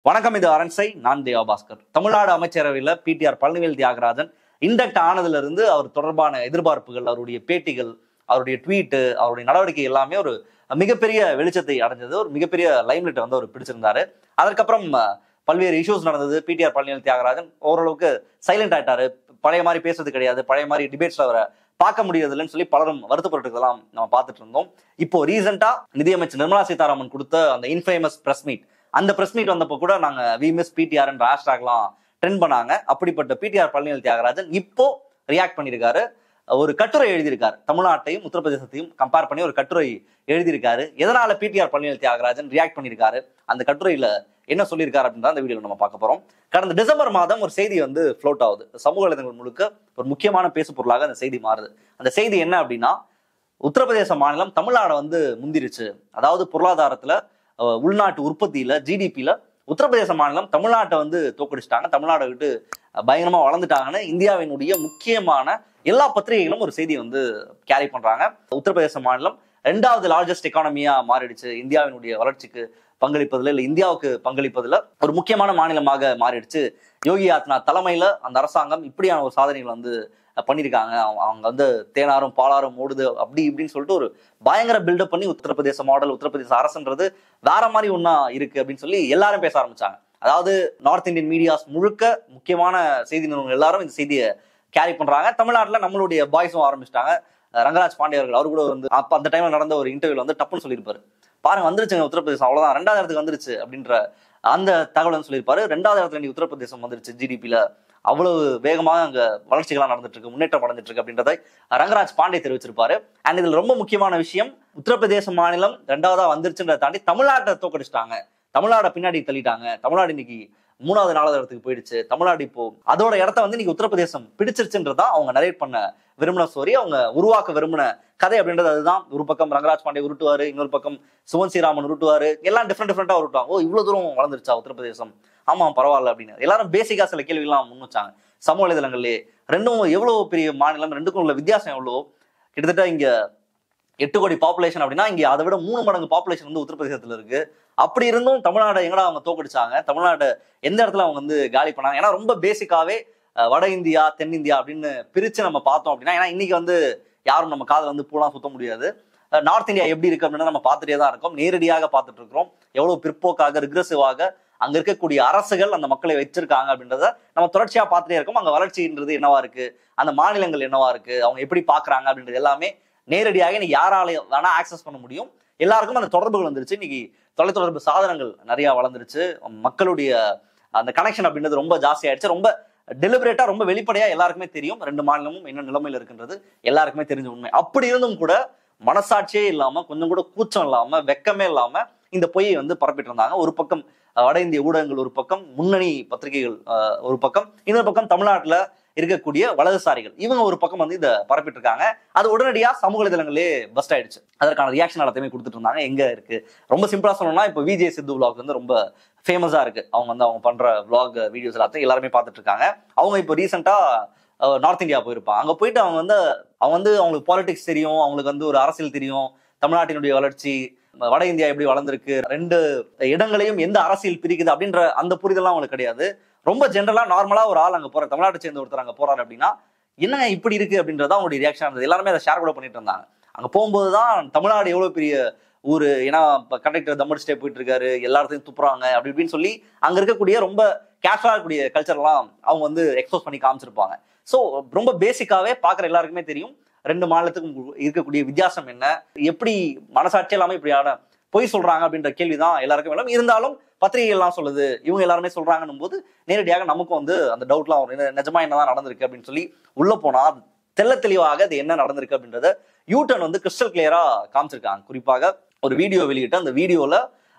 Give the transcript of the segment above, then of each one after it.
வணக்கம், இது அரண்சை. நான் தேவா பாஸ்கர். தமிழ்நாடு அமைச்சரவையில் பிடிஆர் பழனிவேல் தியாகராஜன் இண்டக்ட் ஆனதுல இருந்து அவர் தொடர்பான எதிர்பார்ப்புகள், அவருடைய பேட்டிகள், அவருடைய ட்வீட்டு, அவருடைய நடவடிக்கை எல்லாமே ஒரு மிகப்பெரிய வெளிச்சத்தை அடைஞ்சது. ஒரு மிகப்பெரிய லைம்லைட்டை வந்து அவர் பிடிச்சிருந்தாரு. அதற்கப்புறம் பல்வேறு இஷ்யூஸ் நடந்தது. பிடிஆர் பழனிவேல் தியாகராஜன் ஓரளவுக்கு சைலண்ட் ஆயிட்டாரு. பழைய மாதிரி பேசுறது கிடையாது, பழைய மாதிரி டிபேட்ஸ்ல அவரை பார்க்க முடியறதில்லைன்னு சொல்லி பலரும் வருத்தப்பட்டுலாம் நம்ம பார்த்துட்டு இருந்தோம். இப்போ ரீசெண்டா நிதியமைச்சர் நிர்மலா சீதாராமன் கொடுத்த அந்த இன்ஃபேமஸ் பிரஸ் மீட், அந்த பிரஸ் மீட் வந்தப்போ கூட நாங்க வி மிஸ் பிடிஆர் என்ற ஹேஷ்டாக்லாம் ட்ரெண்ட் பண்ணாங்க. அப்படிப்பட்ட பிடிஆர் பழனிவேல் தியாகராஜன் இப்போ ரியாக்ட் பண்ணியிருக்காரு. ஒரு கட்டுரை எழுதியிருக்காரு. தமிழ்நாட்டையும் உத்தரப்பிரதேசத்தையும் கம்பேர் பண்ணி ஒரு கட்டுரை எழுதியிருக்காரு. எதனால பிடிஆர் பழனிவேல் தியாகராஜன் ரியாக்ட் பண்ணியிருக்காரு, அந்த கட்டுரையில என்ன சொல்லியிருக்காரு அப்படின்ற அந்த வீடியோல நம்ம பார்க்க போறோம். கடந்த டிசம்பர் மாதம் ஒரு செய்தி வந்து ஃப்ளோட் ஆகுது. சமூக வலைதளங்கள் முழுக்க ஒரு முக்கியமான பேசு பொருளாக அந்த செய்தி மாறுது. அந்த செய்தி என்ன அப்படின்னா, உத்தரப்பிரதேச மாநிலம் தமிழ்நாடு வந்து முந்திருச்சு. அதாவது பொருளாதாரத்துல, உள்நாட்டு உற்பத்தியில, ஜிடிபியில உத்தரப்பிரதேச மாநிலம் தமிழ்நாட்டை வந்து தோக்கடிச்சிட்டாங்க, தமிழ்நாட்டை விட்டு பயங்கரமா வளர்ந்துட்டாங்கன்னு இந்தியாவினுடைய முக்கியமான எல்லா பத்திரிகைகளும் ஒரு செய்தி வந்து கேரி பண்றாங்க. உத்தரப்பிரதேச மாநிலம் 2வது லார்ஜஸ்ட் எக்கானமியா மாறிடுச்சு. இந்தியாவினுடைய வளர்ச்சிக்கு பங்களிப்பதில், இல்லை இந்தியாவுக்கு பங்களிப்பதில் ஒரு முக்கியமான மாநிலமாக மாறிடுச்சு. யோகி ஆதித்யநாத் தலைமையில அந்த அரசாங்கம் இப்படியான ஒரு சாதனைகள் வந்து பண்ணியிருக்காங்க. அவங்க வந்து தேனாரும் பாலாரும் ஓடுது அப்படி இப்படின்னு சொல்லிட்டு ஒரு பயங்கர பில்டப் பண்ணி உத்தரப்பிரதேச மாடல், உத்தரப்பிரதேச அரசுன்றது வேற மாதிரி ஒன்னா இருக்கு அப்படின்னு சொல்லி எல்லாரும் பேச ஆரம்பிச்சாங்க. அதாவது நார்த் இந்தியன் மீடியாஸ் முழுக்க, முக்கியமான செய்தி நிறுவனங்கள் எல்லாரும் இந்த செய்தியை கேரி பண்றாங்க. தமிழ்நாட்டில் நம்மளுடைய பாய்ஸும் ஆரம்பிச்சிட்டாங்க. ரங்கராஜ் பாண்டே அவர்கள், அவர் கூட வந்து அப்ப அந்த டைம்ல நடந்த ஒரு இன்டர்வியூல வந்து டப்புன்னு சொல்லியிருப்பாரு, பாருங்க வந்துருச்சுங்க உத்தரப்பிரதேசம், அவ்வளவுதான் 2வது இடத்துக்கு வந்துருச்சு அப்படின்ற அந்த தகவல் சொல்லியிருப்பாரு. 2வது இடத்துல நீ உத்தரப்பிரதேசம் வந்துருச்சு, ஜிடிபியில அவ்வளவு வேகமாக அங்க வளர்ச்சிகள்லாம் நடந்துட்டு இருக்கு, முன்னேற்றம் அடைஞ்சிட்டு இருக்கு அப்படின்றதை ரங்கராஜ் பாண்டே தெரிவிச்சிருப்பாரு. அண்ட் இதுல ரொம்ப முக்கியமான விஷயம், உத்தரப்பிரதேச மாநிலம் 2வதா வந்துருச்சுன்றதை தாண்டி தமிழ்நாட்டை தோக்கடிச்சிட்டாங்க, தமிழ்நாடை பின்னாடி தள்ளிட்டாங்க. தமிழ்நாடு இன்னைக்கு 3வது 4வது இடத்துக்கு போயிடுச்சு. தமிழ்நாடு இப்போ அதோட இடத்த வந்து இன்னைக்கு உத்தரப்பிரதேசம் பிடிச்சிருச்சுன்றதான் அவங்க நரேட் பண்ண விரும்பின ஸ்டோரி, அவங்க உருவாக்க விரும்பின கதை அப்படின்றது அதுதான். ஒரு பக்கம் ரங்கராஜ் பாண்டே உருட்டுவாரு, இன்னொரு பக்கம் சுவன் ஸ்ரீராமன் உருட்டுவாரு, எல்லாம் டிஃப்ரெண்டா உருட்டுவாங்க. ஓ, இவ்வளவு தூரம் வளர்ந்துருச்சா உத்தரப்பிரதேசம், ஆமா பரவாயில்ல அப்படின்னு எல்லாரும் பேசிக்கா சில கேள்விகள்லாம் முன் வச்சாங்க. சமூக வலைதளங்களே ரெண்டும் எவ்வளவு பெரிய மாநிலம், ரெண்டுக்கும் உள்ள வித்தியாசம் எவ்வளவு, கிட்டத்தட்ட இங்க 8 கோடி பாப்புலேஷன் அப்படின்னா இங்க அதை விட 3 மடங்கு பாப்புலேஷன் வந்து உத்தரப்பிரதேசத்துல இருக்கு. அப்படி இருந்தும் தமிழ்நாடு எங்கடா அவங்க தோக்கடிச்சாங்க, தமிழ்நாடு எந்த இடத்துல அவங்க வந்து காலி பண்ணாங்க. ஏன்னா ரொம்ப பேசிக்காவே வட இந்தியா, தென்னிந்தியா அப்படின்னு பிரிச்சு நம்ம பார்த்தோம் அப்படின்னா, ஏன்னா இன்னைக்கு வந்து யாரும் நம்ம காதில் வந்து பூலாம் சுத்த முடியாது. நார்த் இந்தியா எப்படி இருக்கு அப்படின்னு நம்ம பார்த்துட்டே தான் இருக்கோம், நேரடியாக பார்த்துட்டு இருக்கிறோம். எவ்வளவு பிற்போக்காக, ரிக்ரெசிவாக அங்க இருக்கக்கூடிய அரசுகள் அந்த மக்களை வச்சிருக்காங்க அப்படின்றத நம்ம தொடர்ச்சியா பார்த்துட்டே இருக்கோம். அங்க வளர்ச்சின்றது என்னவா இருக்கு, அந்த மாநிலங்கள் என்னவா இருக்கு, அவங்க எப்படி பாக்குறாங்க அப்படின்றது எல்லாமே நேரடியாக இன்னைக்கு யாராலையும் வேணா ஆக்சஸ் பண்ண முடியும். எல்லாருக்கும் அந்த தொடர்புகள் வந்துருச்சு. இன்னைக்கு தொலைத்தொடர்பு சாதனங்கள் நிறைய வளர்ந்துருச்சு. மக்களுடைய அந்த கனெக்ஷன் அப்படின்றது ரொம்ப ஜாஸ்தி ஆயிடுச்சு. ரொம்ப டெலிபரேட்டா, ரொம்ப வெளிப்படையா எல்லாருக்குமே தெரியும் 2 மாநிலமும் என்ன நிலைமையில இருக்குன்றது எல்லாருக்குமே தெரிஞ்ச உண்மை. அப்படி இருந்தும் கூட மனசாட்சியே இல்லாம, கொஞ்சம் கூட கூச்சம் இல்லாம, வெக்கமே இல்லாம இந்த பொய்யை வந்து பரப்பிட்டு இருந்தாங்க. ஒரு பக்கம் வட இந்திய ஊடகங்கள், ஒரு பக்கம் முன்னணி பத்திரிகைகள், ஒரு பக்கம், இன்னொரு பக்கம் தமிழ்நாட்டுல இருக்கக்கூடிய வலதுசாரிகள், இவங்க ஒரு பக்கம் வந்து இதை பரப்பிட்டு இருக்காங்க. அது உடனடியா சமூக வலைதளங்களே பஸ்ட் ஆயிடுச்சு. அதற்கான ரியாக்ஷன் எல்லாத்தையுமே கொடுத்துட்டு இருந்தாங்க. எங்க இருக்கு, ரொம்ப சிம்பிளா சொல்லணும்னா, இப்போ விஜய் சித்து விளாக் வந்து ரொம்ப ஃபேமஸா இருக்கு. அவங்க வந்து அவங்க பண்ற விளாக் வீடியோஸ் எல்லாத்தையும் எல்லாருமே பார்த்துட்டு இருக்காங்க. அவங்க இப்போ ரீசெண்டா நார்த் இந்தியா போயிருப்பாங்க. அங்க போயிட்டு அவங்க வந்து அவங்களுக்கு பாலிடிக்ஸ் தெரியும், அவங்களுக்கு வந்து ஒரு அரசியல் தெரியும், தமிழ்நாட்டினுடைய வளர்ச்சி, வட இந்தியா எப்படி வளர்ந்துருக்கு, 2 இடங்களையும் எந்த அரசியல் பிரிக்குது அப்படின்ற அந்த புரிதெல்லாம் அவங்களுக்கு கிடையாது. ரொம்ப ஜென்ரலா நார்மலா ஒரு ஆள் அங்க போற, தமிழ்நாட்டை சேர்ந்த ஒருத்தர் அங்க போறாரு அப்படின்னா என்ன இப்படி இருக்கு அப்படின்றத அவங்களுடைய ரியாக்ஷன் இருந்தது. எல்லாருமே அதை ஷேர் கூட பண்ணிட்டு இருந்தாங்க. அங்க போகும்போதுதான் தமிழ்நாடு எவ்வளவு பெரிய ஊரு, ஏன்னா கண்டக்டர் தம்மடிச்சிட்டே போயிட்டு இருக்காரு, எல்லாத்தையும் துப்புறாங்க அப்படி இப்படின்னு சொல்லி அங்க இருக்கக்கூடிய ரொம்ப கேஷுவலா இருக்கக்கூடிய கல்ச்சர் எல்லாம் அவங்க வந்து எக்ஸ்போஸ் பண்ணி காமிச்சிருப்பாங்க. ஸோ ரொம்ப பேசிக்காவே பாக்குற எல்லாருக்குமே தெரியும் 2 மாநிலத்துக்கும் இருக்கக்கூடிய வித்தியாசம் என்ன, எப்படி மனசாட்சி எல்லாமே இப்படியான பொய் சொல்றாங்க அப்படின்ற கேள்விதான் எல்லாருக்கும் வேணும். இருந்தாலும் பத்திரிகை எல்லாம் சொல்லுது, இவங்க எல்லாருமே சொல்றாங்கன்னும் போது நேரடியாக நமக்கும் வந்து அந்த டவுட்லாம் வரும், நிஜமா என்னதான் நடந்திருக்கு அப்படின்னு சொல்லி உள்ள போனா தெள்ள தெளிவாக அது என்ன நடந்திருக்கு அப்படின்றத யூடர்ன் வந்து கிறிஸ்டல் கிளியரா காமிச்சிருக்காங்க. குறிப்பாக ஒரு வீடியோ வெளியிட்டு அந்த வீடியோல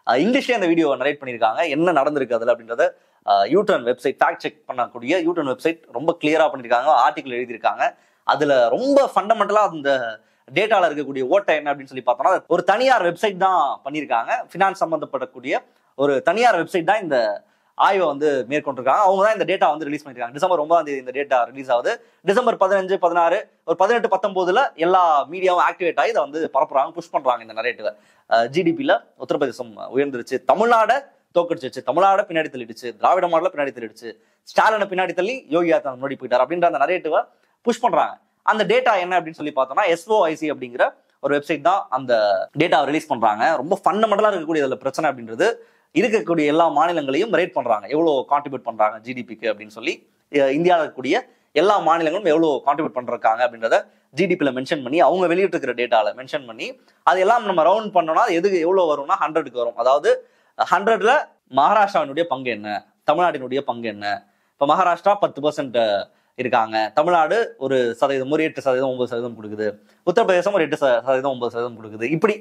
இங்கிலீஷ்லயே அந்த வீடியோ நரேட் பண்ணியிருக்காங்க, என்ன நடந்திருக்கு அதுல அப்படின்றத. யூடர்ன் வெப்சைட், ஃபேக்ட் செக் பண்ணக்கூடிய யூடர்ன் வெப்சைட் ரொம்ப கிளியரா பண்ணியிருக்காங்க, ஆர்டிகல் எழுதியிருக்காங்க. அதுல ரொம்ப ஃபண்டமெண்டலா அந்த டேட்டால இருக்கக்கூடிய ஓட்டை என்ன அப்படின்னு சொல்லி பார்த்தோம்னா, ஒரு தனியார் வெப்சைட் தான் பண்ணியிருக்காங்க. ஃபினான்ஸ் சம்பந்தப்படக்கூடிய ஒரு தனியார் வெப்சைட் தான் இந்த ஆய்வை வந்து மேற்கொண்டிருக்காங்க. அவங்க தான் இந்த டேட்டா வந்து ரிலீஸ் பண்ணிருக்காங்க. டிசம்பர் 9 இந்த டேட்டா ரிலீஸ் ஆகுது. டிசம்பர் 15, 16, ஒரு 18, 19 எல்லா மீடியாவும் ஆக்டிவேட் ஆகி இதை வந்து பரப்புறாங்க, புஷ் பண்றாங்க இந்த நரேட்டிவ. ஜிடிபியில உத்தரப்பிரதேசம் உயர்ந்துருச்சு, தமிழ்நாடு தோக்கடிச்சு தமிழ்நாட பின்னாடி தள்ளிடுச்சு, திராவிட மாடல பின்னாடி தள்ளிடுச்சு, ஸ்டாலினை பின்னாடி தள்ளி யோகி ஆதித்யநாத் முன்னாடி போயிட்டார் அப்படின்ற அந்த நரேட்டிவை புஷ் பண்றாங்க. அந்த டேட்டா என்ன அப்படின்னு சொல்லி பார்த்தோம்னா SOIC அப்படிங்கிற ஒரு வெப்சைட் தான் அந்த டேட்டாவை ரிலீஸ் பண்றாங்க. ரொம்ப ஃபண்டமெண்டலா இருக்கக்கூடிய இதுல பிரச்சனை அப்படின்றது இருக்கக்கூடிய எல்லா மாநிலங்களையும் ரேட் பண்றாங்க, எவ்வளவு கான்ட்ரிபியூட் பண்றாங்க ஜிடிபிக்கு அப்படின்னு சொல்லி. இந்தியாவில் இருக்கக்கூடிய எல்லா மாநிலங்களும் எவ்வளவு கான்ட்ரிபியூட் பண்றாங்க அப்படின்றத ஜிடிபியில் மென்ஷன் பண்ணி அவங்க வெளியிட்டு இருக்கிற டேட்டால மென்ஷன் பண்ணி அது எல்லாம் நம்ம ரவுண்ட் பண்ணோம்னா எது எவ்வளவு வரும்னா 100க்கு வரும். அதாவது 100ல மகாராஷ்டிராவினுடைய பங்கு என்ன, தமிழ்நாட்டினுடைய பங்கு என்ன. இப்போ மகாராஷ்டிரா 10% இருக்காங்க, தமிழ்நாடு ஒரு சதவீதம், ஒரு 8%, 9% கொடுக்குது, உத்தரப்பிரதேசம் ஒரு 8%, 9% கொடுக்குது. இப்படி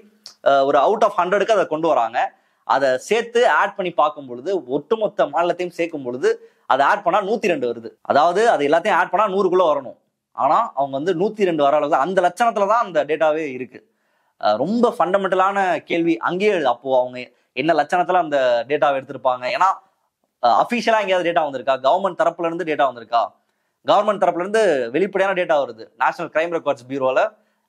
ஒரு அவுட் ஆஃப் 100க்கு அதை கொண்டு வராங்க. அதை சேர்த்து ஆட் பண்ணி பார்க்கும் பொழுது ஒட்டுமொத்த மாநிலத்தையும் சேர்க்கும் பொழுது அதை ஆட் பண்ணா 102 வருது. அதாவது அது எல்லாத்தையும் ஆட் பண்ணா 100க்குள்ள வரணும். ஆனா அவங்க வந்து 102 வர அளவுக்கு அந்த லட்சணத்துலதான் அந்த டேட்டாவே இருக்கு. ரொம்ப ஃபண்டமெண்டலான கேள்வி அங்கேயே எழுது. அப்போ அவங்க என்ன லட்சணத்துல அந்த டேட்டாவை எடுத்திருப்பாங்க? ஏன்னா அபிஷியலா எங்கேயாவது டேட்டா வந்திருக்கா? கவர்மெண்ட் தரப்புல இருந்து டேட்டா வந்திருக்கா? கவர்மெண்ட் தரப்புல இருந்து வெளிப்படையான டேட்டா வருது. நேஷனல் கிரைம் ரெக்கார்ட்ஸ் பியூரோல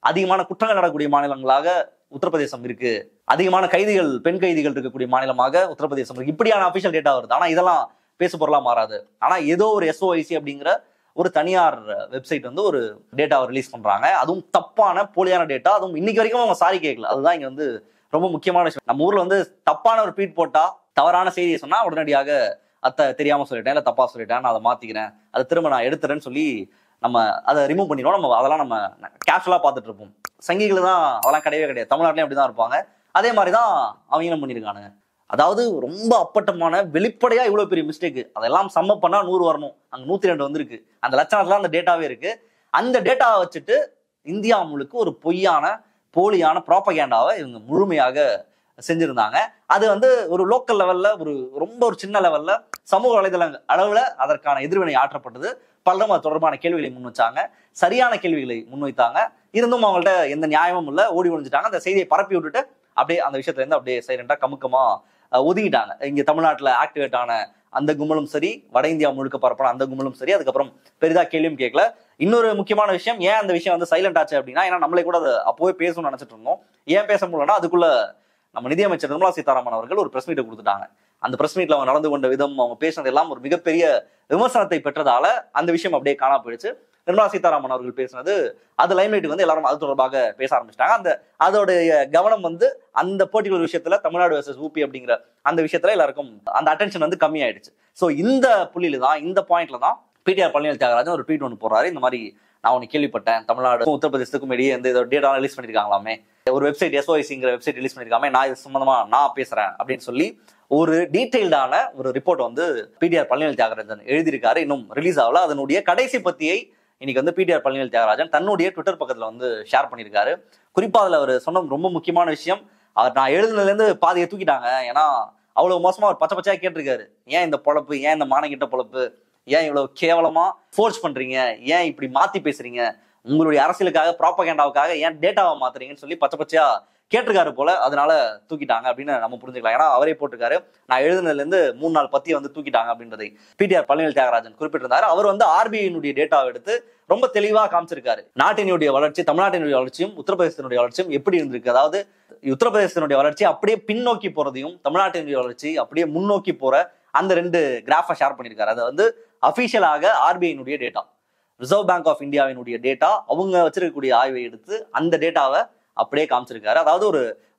அதிகமான குற்றங்கள் நடக்கக்கூடிய மாநிலங்களாக உத்தரப்பிரதேசம் இருக்கு, அதிகமான கைதிகள், பெண் கைதிகள் இருக்கக்கூடிய மாநிலமாக உத்தரப்பிரதேசம் இருக்கு. இப்படியான அபிஷியல் டேட்டா வருது. ஆனா இதெல்லாம் பேசு பொருளா மாறாது. ஆனா ஏதோ ஒரு SOIC அப்படிங்கிற ஒரு தனியார் வெப்சைட் வந்து ஒரு டேட்டாவை ரிலீஸ் பண்றாங்க. அதுவும் தப்பான போலியான டேட்டா. அதுவும் இன்னைக்கு வரைக்கும் அவங்க சாரி கேட்கல. அதுதான் இங்க வந்து ரொம்ப முக்கியமான விஷயம். நம்ம ஊர்ல வந்து தப்பான ஒரு ட்வீட் போட்டா, தவறான செய்தியை சொன்னா உடனடியாக தெரியாம சொல்லிட்டேன், இல்ல தப்பா சொல்லிட்டேன், நான் அதை மாத்திக்கிறேன், அதை திரும்ப நான் எடுத்துறேன்னு சொல்லி நம்ம அதை ரிமூவ் பண்ணிடுவோம். நம்ம அதெல்லாம் நம்ம கேஷுவலா பார்த்துட்டு இருப்போம். சங்கிகள் தான் அதெல்லாம் கிடையவே கிடையாது. தமிழ்நாட்டிலையும் அப்படிதான் இருப்பாங்க. அதே மாதிரிதான் அவங்களும் பண்ணியிருக்கானுங்க. அதாவது ரொம்ப அப்பட்டமான வெளிப்படையா இவ்வளவு பெரிய மிஸ்டேக், அதெல்லாம் சம்ம பண்ணா 100 வரணும், அங்க 102 வந்திருக்கு. அந்த லட்சணத்துல அந்த டேட்டாவே இருக்கு. அந்த டேட்டாவை வச்சுட்டு இந்தியா முழுக்க ஒரு பொய்யான போலியான ப்ராபகேண்டாவை இவங்க முழுமையாக செஞ்சிருந்தாங்க. அது வந்து ஒரு லோக்கல் லெவல்ல, ஒரு சின்ன லெவல்ல சமூக வலைதளங்கள் அளவுல அதற்கான எதிர்வினை ஆற்றப்பட்டது. பலரும் அது தொடர்பான கேள்விகளை முன் வச்சாங்க, சரியான கேள்விகளை முன்வைத்தாங்க. இருந்தும் அவங்கள்ட்ட எந்த நியாயமும் இல்லை, ஓடி ஒழிஞ்சிட்டாங்க. அந்த செய்தியை பரப்பி விட்டுட்டு அப்படியே அந்த விஷயத்துல இருந்து அப்படியே சைலண்டா கமுக்கமா ஒதுங்கிட்டாங்க. இங்க தமிழ்நாட்டுல ஆக்டிவேட் ஆன அந்த கும்பலும் சரி, வட இந்தியா முழுக்க பரப்பான அந்த கும்பலும் சரி, அதுக்கப்புறம் பெரிதா கேள்வியும் கேட்கல. இன்னொரு முக்கியமான விஷயம், ஏன் அந்த விஷயம் வந்து சைலண்ட் ஆச்சு அப்படின்னா, ஏன்னா நம்மளே கூட அதை அப்போவே பேசணும்னு நினைச்சிட்டு இருந்தோம். ஏன் பேச முடியலன்னா, அதுக்குள்ள நம்ம நிதியமைச்சர் நிர்மலா சீதாராமன் அவர்கள் ஒரு பிரஸ் மீட்டை கொடுத்துட்டாங்க. அந்த பிரஸ் மீட்ல அவங்க நடந்து கொண்ட விதம், அவங்க பேசினது எல்லாம் ஒரு மிகப்பெரிய விமர்சனத்தை பெற்றதால அந்த விஷயம் அப்படியே காணா போயிடுச்சு. நிர்மலா சீதாராமன் அவர்கள் பேசினது அது லைம்லைட்டுக்கு வந்து எல்லாரும் அது தொடர்பாக பேச ஆரம்பிச்சிட்டாங்க. அதோடைய கவனம் வந்து அந்த பர்டிகுலர் விஷயத்துல, தமிழ்நாடு வெர்சஸ் ஊபி அப்படிங்கிற அந்த விஷயத்துல எல்லாருக்கும் அந்த அட்டென்ஷன் வந்து கம்மி ஆயிடுச்சு. ஸோ இந்த புள்ளியில தான், இந்த பாயிண்ட்ல தான் பிடிஆர் பழனிவேல் தியாகராஜன் ஒரு ட்வீட் ஒன்று போடுறாரு. இந்த மாதிரி நான் ஒன்று கேள்விப்பட்டேன், தமிழ்நாடு உத்தரப்பிரதேசத்துக்கும் இடையே இந்த டேட்டா ரிலீஸ் பண்ணிருக்காங்களாமே, ஒரு வெப்சைட் SOICங்கிற வெப்சைட் ரிலீஸ் பண்ணிருக்காமே, நான் இது சம்பந்தமா நான் பேசுறேன் அப்படின்னு சொல்லி ஒரு டீடைல்டான ஒரு ரிப்போர்ட் வந்து பிடிஆர் பழனிவேல் தியாகராஜன் எழுதியிருக்காரு. இன்னும் ரிலீஸ் ஆகல. அதனுடைய கடைசி பத்தியை இன்னைக்கு வந்து பிடிஆர் பழனிவேல் தியாகராஜன் தன்னுடைய ட்விட்டர் பக்கத்துல வந்து ஷேர் பண்ணியிருக்காரு. குறிப்பா அதுல அவர் சொன்ன ரொம்ப முக்கியமான விஷயம், அவர் நான் எழுதுனதுல இருந்து பாதியை தூக்கிட்டாங்க. ஏன்னா அவ்வளவு மோசமா அவர் பச்சை பச்சையா கேட்டிருக்காரு, ஏன் இந்த பொழப்பு, ஏன் இந்த மானங்கிட்ட பொழப்பு, ஏன் இவ்வளவு கேவலமா ஃபோர்ஸ் பண்றீங்க, ஏன் இப்படி மாத்தி பேசுறீங்க, உங்களுடைய அரசியலுக்காக ப்ராபகேண்டாவுக்காக ஏன் டேட்டாவை மாத்துறீங்கன்னு சொல்லி பச்சை பச்சையா கேட்டிருக்காரு போல. அதனால தூக்கிட்டாங்க அப்படின்னு நம்ம புரிஞ்சுக்கலாம். ஏன்னா அவரே போட்டிருக்காரு, நான் எழுதுனதுல இருந்து 3 நாள் பத்தியை வந்து தூக்கிட்டாங்க அப்படின்றதை பிடிஆர் பழனிவேல் தியாகராஜன் குறிப்பிட்டிருந்தாரு. அவர் வந்து RBIனுடைய டேட்டாவை எடுத்து ரொம்ப தெளிவா காமிச்சிருக்காரு. நாட்டினுடைய வளர்ச்சி, தமிழ்நாட்டினுடைய வளர்ச்சியும் உத்தரப்பிரதேசத்தினுடைய வளர்ச்சியும் எப்படி இருந்திருக்கு. அதாவது உத்தரப்பிரதேசத்தினுடைய வளர்ச்சி அப்படியே பின்னோக்கி போறதையும், தமிழ்நாட்டினுடைய வளர்ச்சி அப்படியே முன்னோக்கி போற அந்த 2 கிராஃபை ஷேர் பண்ணியிருக்காரு. அதை வந்து அபிஷியலாக RBIனுடைய டேட்டா, ரிசர்வ் பேங்க் ஆஃப் இந்தியாவினுடைய டேட்டா, அவங்க வச்சிருக்கக்கூடிய ஆய்வை எடுத்து அந்த டேட்டாவை அப்படியே காமிச்சிருக்காரு. அதாவது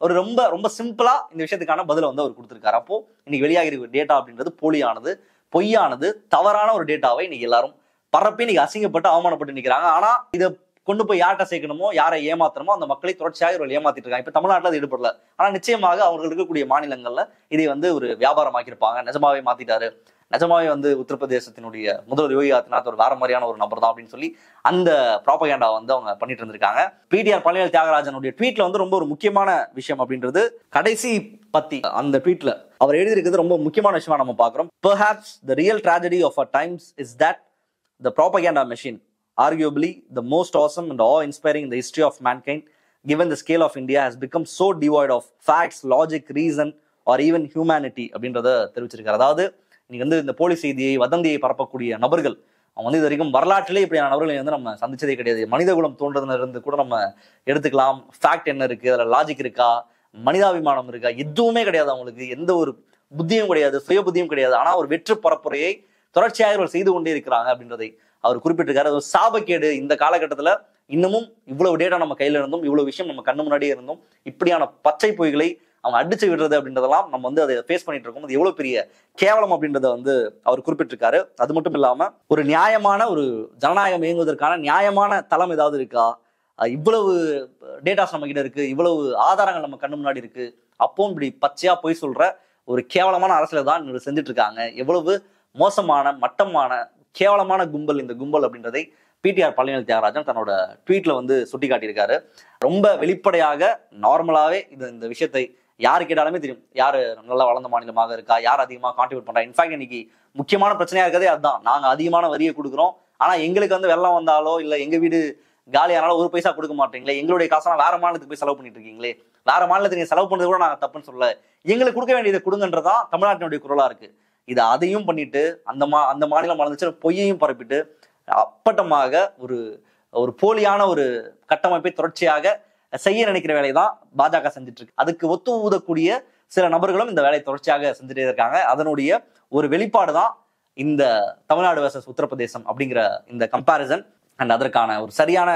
ஒரு ரொம்ப ரொம்ப சிம்பிளா இந்த விஷயத்துக்கான பதில வந்து அவர் கொடுத்திருக்காரு. அப்போ இன்னைக்கு வெளியாகி இருக்கிற டேட்டா அப்படின்றது போலியானது, பொய்யானது, தவறான ஒரு டேட்டாவை இன்னைக்கு எல்லாரும் பரப்பி இன்னைக்கு அசிங்கப்பட்டு அவமானப்பட்டு நிற்கிறாங்க. ஆனா இதை கொண்டு போய் யார்கிட்ட சேர்க்கணுமோ, யாரை ஏமாத்தணுமோ அந்த மக்களை தொடர்ச்சியாக இவர்கள் ஏமாத்திட்டு இருக்காங்க. இப்ப தமிழ்நாட்டில் அது ஈடுபடல. ஆனா நிச்சயமாக அவர்கள் இருக்கக்கூடிய மாநிலங்கள்ல இதை வந்து ஒரு வியாபாரமாக்கியிருப்பாங்க. நிஜமாவே மாத்திட்டாரு, நிஜமாவே வந்து உத்தரப்பிரதேசத்தினுடைய முதல்வர் யோகி ஆதித்யநாத் ஒரு வேற மாதிரியான ஒரு நபர் தான் அப்படின்னு சொல்லி அந்த ப்ராபகேண்டா வந்து அவங்க பண்ணிட்டு இருந்திருக்காங்க. பிடிஆர் பழனிவேல் தியாகராஜனுடைய ட்வீட்ல வந்து ரொம்ப ஒரு முக்கியமான விஷயம் அப்படின்றது கடைசி பத்தி அந்த ட்வீட்ல அவர் எழுதியிருக்கிறது ரொம்ப முக்கியமான விஷயமா நம்ம பார்க்கிறோம். Perhaps the real tragedy of our times is that the propaganda machine, arguably the most awesome and awe-inspiring in the history of mankind, given the scale of India, has become so devoid of facts, logic, reason or even humanity அப்படின்றத தெரிவிச்சிருக்காரு. அதாவது இன்னைக்கு வந்து இந்த போலி செய்தியை, வதந்தியை பரப்பக்கூடிய நபர்கள், அவங்க வந்து இது வரைக்கும் வரலாற்றிலே இப்படியான நபர்களை வந்து நம்ம சந்திச்சதே கிடையாது. மனித குலம் தோன்றதுல இருந்து கூட நம்ம எடுத்துக்கலாம். ஃபேக்ட் என்ன இருக்கு, அதுல லாஜிக் இருக்கா, மனிதாபிமானம் இருக்கா, எதுவுமே கிடையாது. அவங்களுக்கு எந்த ஒரு புத்தியும் கிடையாது, சுய புத்தியும் கிடையாது. ஆனா ஒரு வெற்று பரப்புரையை தொடர்ச்சியாக இவர்கள் செய்து கொண்டே இருக்கிறாங்க அப்படின்றதை அவர் குறிப்பிட்டிருக்காரு. அது ஒரு சாபக்கேடு. இந்த காலகட்டத்துல இன்னமும் இவ்வளவு டேட்டா நம்ம கையில இருந்தும், இவ்வளவு விஷயம் நம்ம கண்ணு முன்னாடியே இருந்தும், இப்படியான பச்சை பொய்களை அவங்க அடிச்சு விடுறது அப்படின்றதெல்லாம் நம்ம வந்து அதை ஃபேஸ் பண்ணிட்டு இருக்கோம். அது எவ்வளவு பெரிய கேவலம் அப்படின்றத வந்து அவர் குறிப்பிட்டிருக்காரு. அது மட்டும் இல்லாம ஒரு நியாயமான ஒரு ஜனநாயகம் இயங்குவதற்கான நியாயமான தளம் ஏதாவது இருக்கா? இவ்வளவு டேட்டாஸ் நம்ம கிட்ட இருக்கு, இவ்வளவு ஆதாரங்கள் நம்ம கண்ணு முன்னாடி இருக்கு, அப்போ இப்படி பச்சையா போய் சொல்ற ஒரு கேவலமான அரசியலை தான் இவர் செஞ்சுட்டு இருக்காங்க. எவ்வளவு மோசமான, மட்டமான, கேவலமான கும்பல் இந்த கும்பல் அப்படின்றதை பிடிஆர் பழனிவேல் தியாகராஜன் தன்னோட ட்வீட்ல வந்து சுட்டி காட்டியிருக்காரு. ரொம்ப வெளிப்படையாக நார்மலாவே இந்த விஷயத்தை யாரு கேட்டாலுமே தெரியும், யாரு நல்லா வளர்ந்த மாநிலமாக இருக்கா, யார் அதிகமாக கான்ட்ரிபியூட் பண்றா. இன்ஃபேக்ட் இன்னைக்கு முக்கியமான பிரச்சனையா இருக்கதே அதுதான். நாங்க அதிகமான வரியை கொடுக்குறோம், ஆனா எங்களுக்கு வந்து வெள்ளம் வந்தாலோ இல்ல எங்க வீடு காலியானாலும் ஒரு பைசா கொடுக்க மாட்டீங்களே, எங்களுடைய காசெல்லாம் வேற மாநிலத்துக்கு போய் செலவு பண்ணிட்டு இருக்கீங்களே, வேற மாநிலத்துக்கு நீங்க செலவு பண்றது கூட நாங்க தப்புன்னு சொல்ல, எங்களுக்கு கொடுக்க வேண்டியதை கொடுங்கன்றதான் தமிழ்நாட்டினுடைய குரலா இருக்கு. இதை அதையும் பண்ணிட்டு அந்த மாநிலம் வளர்ந்துச்சு பொய்யையும் பரப்பிட்டு அப்பட்டமாக ஒரு போலியான ஒரு கட்டமைப்பை தொடர்ச்சியாக செய்ய நினைக்கிற வேலையை தான் பாஜக செஞ்சுட்டு இருக்கு. அதுக்கு ஒத்து ஊதக்கூடிய சில நபர்களும் இந்த வேலையை தொடர்ச்சியாக செஞ்சுட்டே இருக்காங்க. அதனுடைய ஒரு வெளிப்பாடு தான் இந்த தமிழ்நாடு வர்சஸ் உத்தரப்பிரதேசம் அப்படிங்கிற இந்த கம்பாரிசன். அண்ட் அதற்கான ஒரு சரியான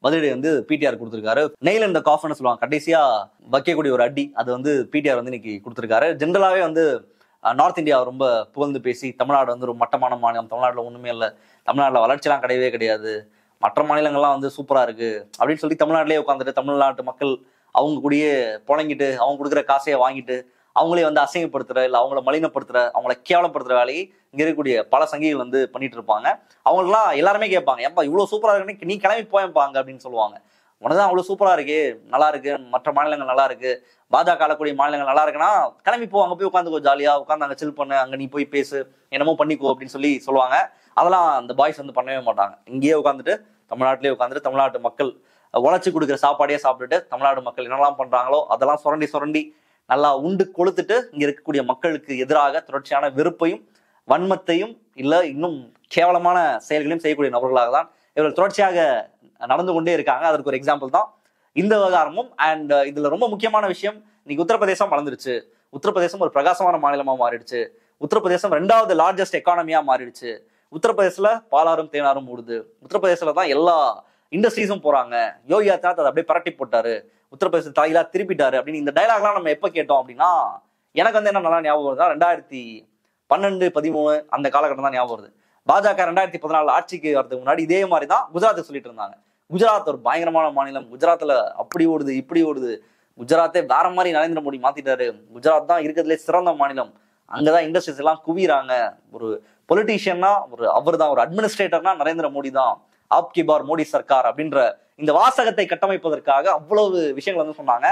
பதிலடி வந்து பிடிஆர் கொடுத்திருக்காரு. நெயில் இந்த காஃப்னு சொல்லுவாங்க, கடைசியா வைக்கக்கூடிய ஒரு அடி, அது வந்து பிடிஆர் வந்து இன்னைக்கு கொடுத்திருக்காரு. ஜென்ரலாவே வந்து நார்த் இந்தியா ரொம்ப புகழ்ந்து பேசி தமிழ்நாடு வந்து ஒரு மட்டமான மாநிலம், தமிழ்நாட்டில் ஒண்ணுமே இல்லை, தமிழ்நாட்டில் வளர்ச்சியெல்லாம் கிடையவே கிடையாது, மற்ற மாநிலங்கள்லாம் வந்து சூப்பரா இருக்கு அப்படின்னு சொல்லி தமிழ்நாட்டிலே உட்காந்துட்டு தமிழ்நாட்டு மக்கள் அவங்க கூடயே புழங்கிட்டு அவங்க கொடுக்குற காசையை வாங்கிட்டு அவங்களே வந்து அசிங்கப்படுத்துற, இல்லை அவங்கள மலினப்படுத்துற, அவங்கள கேவலப்படுத்துற வேலையை இங்க இருக்கக்கூடிய பல சங்கிகள் வந்து பண்ணிட்டு இருப்பாங்க. அவங்களுக்குலாம் எல்லாருமே கேட்பாங்க, ஏப்பா இவ்வளவு சூப்பரா இருக்கு, நீ கிளம்பி போயப்பாங்க அப்படின்னு சொல்லுவாங்க. உனதான் அவ்வளவு சூப்பரா இருக்கு, நல்லா இருக்கு, மற்ற மாநிலங்கள் நல்லா இருக்கு, பாஜக ஆளக்கூடிய மாநிலங்கள் நல்லா இருக்குன்னா கிளம்பி போ, அங்க போய் உட்காந்துக்கோ, ஜாலியா உட்காந்து அங்க சில் பண்ணு, அங்க நீ போய் பேசு, என்னமோ பண்ணிக்கோ அப்படின்னு சொல்லுவாங்க. அதெல்லாம் அந்த பாய்ஸ் வந்து பண்ணவே மாட்டாங்க. இங்கேயே உட்காந்துட்டு தமிழ்நாட்டிலேயே உட்காந்துட்டு தமிழ்நாட்டு மக்கள் உழைச்சி கொடுக்குற சாப்பாடையே சாப்பிட்டுட்டு தமிழ்நாடு மக்கள் என்னெல்லாம் பண்றாங்களோ அதெல்லாம் சுரண்டி நல்லா உண்டு கொளுத்துட்டு இங்க இருக்கக்கூடிய மக்களுக்கு எதிராக தொடர்ச்சியான வெறுப்பையும் வன்மத்தையும் இல்ல இன்னும் கேவலமான செயல்களையும் செய்யக்கூடிய நபர்களாக தான் இவர்கள் தொடர்ச்சியாக நடந்து கொண்டே இருக்காங்க. அதற்கு ஒரு எக்ஸாம்பிள் தான் இந்த விவகாரமும். அண்ட் இதுல ரொம்ப முக்கியமான விஷயம், இன்னைக்கு உத்தரப்பிரதேசம் வளர்ந்துருச்சு, உத்தரப்பிரதேசம் ஒரு பிரகாசமான மாநிலமா மாறிடுச்சு, உத்தரப்பிரதேசம் 2வது லார்ஜஸ்ட் எக்கானமியா மாறிடுச்சு, உத்தரப்பிரதேசல பாலாறும் தேனாரும் ஓடுது, உத்தரப்பிரதேசல தான் எல்லா இண்டஸ்ட்ரீஸும் போறாங்க, யோகி ஆதித்யநாத் அதை அப்படியே பரட்டி போட்டாரு, உத்தரப்பிரதேச தலையிலா திருப்பிட்டாரு அப்படின்னு இந்த டைலாக்லாம் நம்ம எப்ப கேட்டோம் அப்படின்னா, எனக்கு வந்து என்ன நல்லா ஞாபகம் வருதுன்னா 2012-13 அந்த காலகட்டம் தான் ஞாபகம் வருது. பாஜக 2014 ஆட்சிக்கு வரதுக்கு முன்னாடி இதே மாதிரி தான் குஜராத்துக்கு சொல்லிட்டு இருந்தாங்க. குஜராத் ஒரு பயங்கரமான மாநிலம், குஜராத்ல அப்படி ஓடுது இப்படி ஓடுது, குஜராத்தே வேற மாதிரி நரேந்திர மோடி மாத்திட்டாரு, குஜராத் தான் இருக்கிறதுலே சிறந்த மாநிலம், அங்கதான் இண்டஸ்ட்ரீஸ் எல்லாம் குவிறாங்க, ஒரு பொலிட்டீஷியன்னா அவர் தான், ஒரு அட்மினிஸ்ட்ரேட்டர்னா நரேந்திர மோடி தான், ஆப்கி பார் மோடி சர்க்கார் அப்படின்ற இந்த வாசகத்தை கட்டமைப்பதற்காக அவ்வளவு விஷயங்கள் வந்து சொன்னாங்க.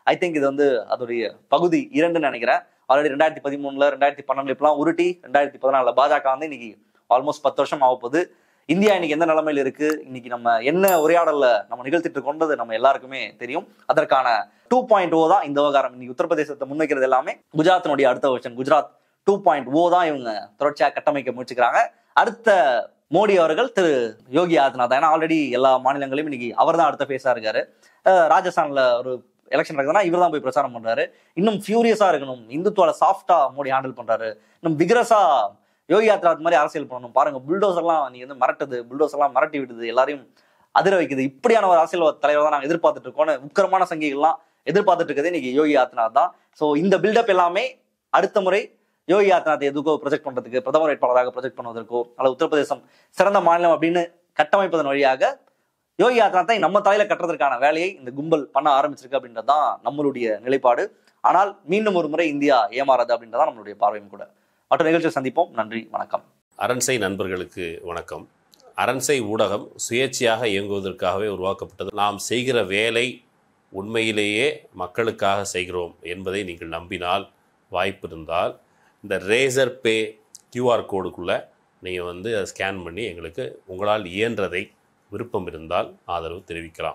ஐ திங்க் இது வந்து அதோடைய பகுதி 2 நினைக்கிறேன். ஆல்ரெடி 2013 2012 இப்பெல்லாம் உருட்டி 2014 பாஜக வந்து இன்னைக்கு ஆல்மோஸ்ட் 10 வருஷம் ஆக போகுது. இந்தியா இன்னைக்கு எந்த நிலைமையில இருக்கு, இன்னைக்கு நம்ம என்ன உரையாடல நம்ம நிகழ்த்திட்டு கொண்டது நம்ம எல்லாருக்குமே தெரியும். அதற்கான 2.0 தான் இந்த விவகாரம். இன்னைக்கு உத்தரப்பிரதேசத்தை முன்வைக்கிறது எல்லாமே குஜராத்தினுடைய அடுத்த வருஷன், குஜராத் 2.0 தான் இவங்க தொடர்ச்சியாக கட்டமைக்க முயற்சிக்கிறாங்க. அடுத்த மோடி அவர்கள் திரு யோகி ஆதித்யநாத், ஏன்னா ஆல்ரெடி எல்லா மாநிலங்களையும் இன்னைக்கு அவர் தான் அடுத்த பேஸா இருக்காரு. ராஜஸ்தான்ல ஒரு எலெக்ஷன் நடக்குதுன்னா இவர் தான் போய் பிரச்சாரம் பண்றாரு. இன்னும் ஃபியூரியஸா இருக்கணும், இந்துத்துவால சாஃப்டா மோடி ஹேண்டில் பண்றாரு, இன்னும் விகரஸா யோகி ஆதித்யநாத் மாதிரி அரசியல் பண்ணணும், பாருங்க புல்டோசர்லாம் நீ வந்து மிரட்டுது, புல்டோசர்லாம் மிரட்டி விடுது, எல்லாரையும் அதிர வைக்குது, இப்படியான ஒரு அரசியல் தலைவர் தான் நாங்கள் எதிர்பார்த்துட்டு இருக்கோம்னு உக்கிரமான சங்கிகள்லாம் எதிர்பார்த்துட்டு இருக்கிறது இன்னைக்கு யோகி ஆதித்யநாத் தான். ஸோ இந்த பில்டப் எல்லாமே அடுத்த முறை யோகி ஆதித்யநாத் எதுக்கோ ப்ரொஜெக்ட் பண்றதுக்கு, பிரதமர் வேட்பாளராக ப்ரொஜெக்ட் பண்ணுவதற்கோ அல்லது உத்தரப்பிரதேசம் சிறந்த மாநிலம் அப்படின்னு கட்டமைப்பதன் வழியாக யோகி ஆதித்யநாத்தை நம்ம தலையில கட்டுறதுக்கான வேலையை இந்த கும்பல் பண்ண ஆரம்பிச்சிருக்கு அப்படின்றதான் நம்மளுடைய நிலைப்பாடு. ஆனால் மீண்டும் ஒரு முறை இந்தியா ஏமாறாது அப்படின்றதான் நம்மளுடைய பார்வையும் கூட. மற்ற நிகழ்ச்சியை சந்திப்போம். நன்றி, வணக்கம். அரண்சை நண்பர்களுக்கு வணக்கம். அரண்சை ஊடகம் சுயேட்சையாக இயங்குவதற்காகவே உருவாக்கப்பட்டது. நாம் செய்கிற வேலை உண்மையிலேயே மக்களுக்காக செய்கிறோம் என்பதை நீங்கள் நம்பினால், வாய்ப்பு இருந்தால் இந்த ரேசர் பே கியூஆர் கோடுக்குள்ளே நீங்கள் வந்து அதை ஸ்கேன் பண்ணி எங்களுக்கு உங்களால் இயன்றதை விருப்பம் இருந்தால் ஆதரவு தெரிவிக்கலாம்.